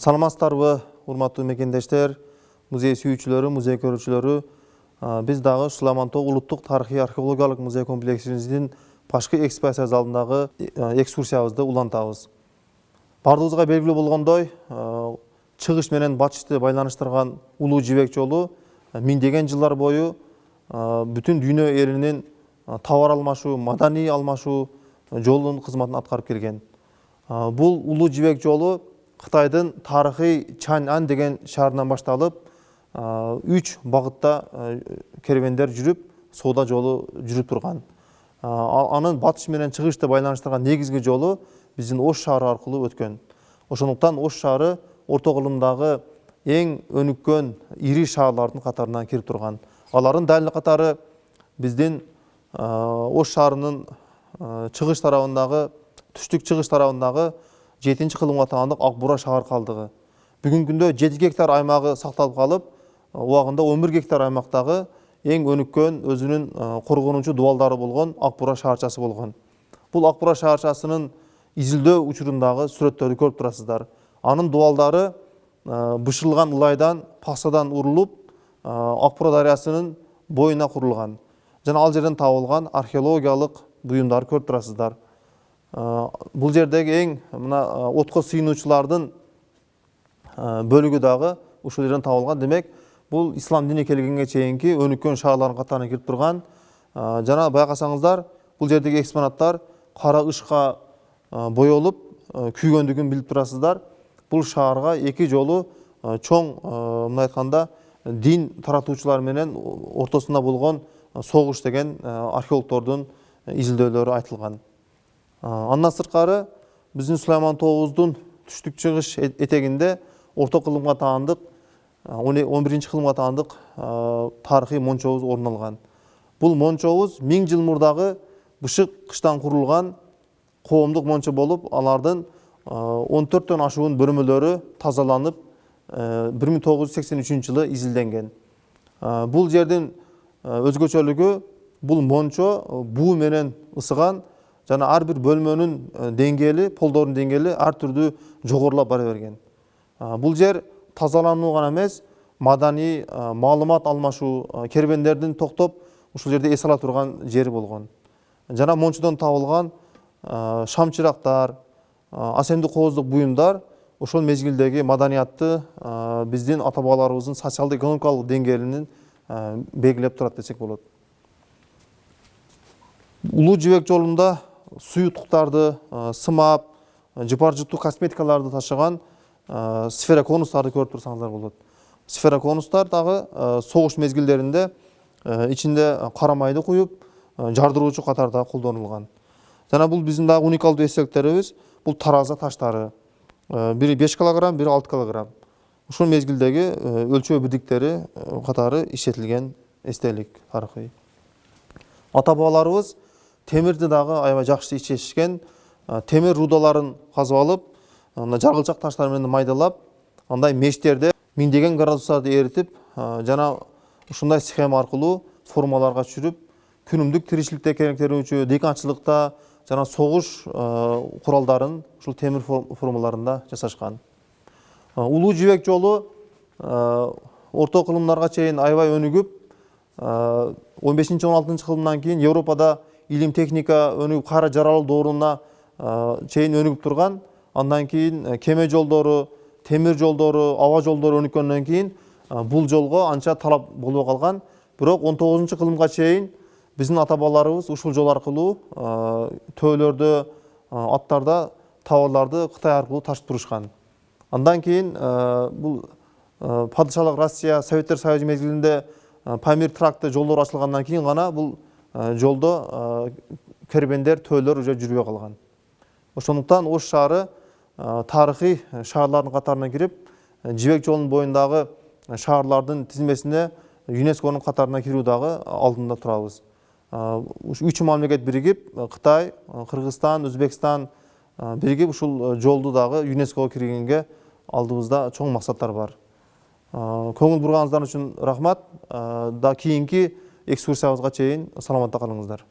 Саламатсыздарбы, урматтуу мекендештер, музей сүйүүчүлөрү, музей көрүүчүлөрү. Биз дагы Шыламантоо улуттук тарыхый археологиялык музей комплексибиздин башкы экспозиция залындагы экскурсиябызды улантабыз. Бардыгыбызга белгилүү болгондой, чыгыш менен батышты байланыштырган улуу жибек жолу миңдеген жылдар бою бүтүн дүйнө элинин товар алмашуу, маданий алмашуу жолунун кызматын аткарып келген. Бул улуу жибек жолу Кытайдын тарыхый Чанъан деген шаарынан башталып, 3 багытта кервендер жүрүп, соода жолу жүрүп турган. Анын батыш менен чыгышты байланыштырган негизги жолу биздин Ош шаары аркылуу өткөн. Ошондуктан Ош шаары орто кылымдагы эң өнүккөн ири шаарлардын катарына кирип турган. Алардын дал катары биздин Ош шаарынын чыгыш тарабындагы, түштүк чыгыш тарабындагы 7-ci кылымга таандык Акбура шаар калдыгы. Бүгүнкү күндө 7 гектар аймагы сакталып калып, убагында 11 гектар аймактагы эң өнүккөн өзүнүн коргонуучу дубалдары болгон Акбура шаарчасы болгон. Бул Акбура шаарчасынын изилдөө учурундагы сүрөттөрдү көрүп турасыздар. Анын дубалдары бышырылган ылайдан, пасадан урулуп, Акбура дарыясынын боюна курулган. Жана ал жерден табылган археологиялык буюмдарды көрүп турасыздар. Бул жердеги эң мына отко сыйынуучулардын бөлүгү дагы ушул жерден табылган. Демек, бул ислам дини келгенге чейинки өнүккөн шаарлардын катарына кирип турган. Жана байкасаңыздар, бул жердеги экспонаттар кара ышка боёлуп күйгөндүгүн билип турасыздар. Бул шаарга 2 жолу чоң, мындай айтканда, дин таратуучулар менен ортосунда болгон согуш деген археологдордун изилдөөлөрү айтылган. Андан сырткары биздин Сулаймантообуздун түштүк чыгыш этегинде орто кылымга таандык, 11-ci кылымга таандык тарыхый мончобуз орун алган. Бул мончобуз 1000 жыл мурдагы бышык кыштан курулган коомдук мончо болуп, алардын 14төн ашуун бөлмөлөрү тазаланып 1983-жылы изилденген. Бул жердин өзгөчөлүгү, бул мончо буу менен ысыган, жана ар бир бөлмөнүн деңгээли, полдордун деңгээли ар түрдүү жогорулап бара берген. Бул жер тазалануу гана эмес, маданий маалымат алмашуу, кербендердин токтоп ушул жерде эс ала турган жери болгон. Жана мончодон табылган шамчырактар, асемдик кооздук буюмдар ошол мезгилдеги маданиятты, биздин ата бабаларыбыздын социалдык экономикалык деңгээлин белгилеп турат десек болот. Улуу жибек жолунда суюктуктарды, сымап, жыпар-жыттуу косметикаларды ташыган сфероконустарды көрүп турсаңыздар болот. Сфероконустар дагы согуш мезгилдеринде ичинде кара майды куюп, жардыруучу катарда колдонулган. Жана бул биздин дагы уникалдуу эстеликтерибиз, бул тараза таштары. Бири 5 килограмм, бири 6 килограмм. Ушул мезгилдеги өлчөө бирдиктери катары иштетилген эстелик тарыхый. Ата бабаларыбыз темирди дагы аябай жакшы ичешкен. Темир рудаларын казып алып, жаргылчак таштар менен майдалап, андай мештерде миңдеген градустарды эритип, жана ушундай схема аркылуу формаларга түшүрүп, күнүмдүк тиричиликте керектенүүчү дыйканчылыкта жана согуш куралдарын ушул темир формаларында жасашкан. Улуу жибек жолу орто кылымдарга чейин аябай өнүгүп, 15-16 кылымдан кийин Европада илим техника өнүгүп, кайра жаралуу дооруна чейин өнүгүп турган. Андан кийин кеме жолдору, темир жолдору, аба жолдору өнүккөндөн кийин бул жолго анча талап болбой калган. Бирок 19 кылымга чейин биздин ата бабаларыбыз ушул жол аркылуу төөлөрдө, аттарда товарларды Кытай аркылуу ташып турушкан. Андан кийин бул падышалык Россия, Советтер Союзу мезгилинде Памир тракты жолдор ачылгандан кийин гана бул жолдо кербендер, төөлөр уже жүрбөй калган. Ошондуктан Ош шаары тарыхый шаарлардын катарына кирип, жибек жолунун боюндагы шаарлардын тизмесине ЮНЕСКОнун катарына кирүү дагы алдында турабыз. 3 мамлекет биригип, Кытай, Кыргызстан, Өзбекстан биригип ушул жолду дагы ЮНЕСКого киргенге алдыбызда чоң максаттар бар. Көңүл бурганыңыздар үчүн рахмат. Да кийинки экскурсиябызга чейин саламатта калыңыздар.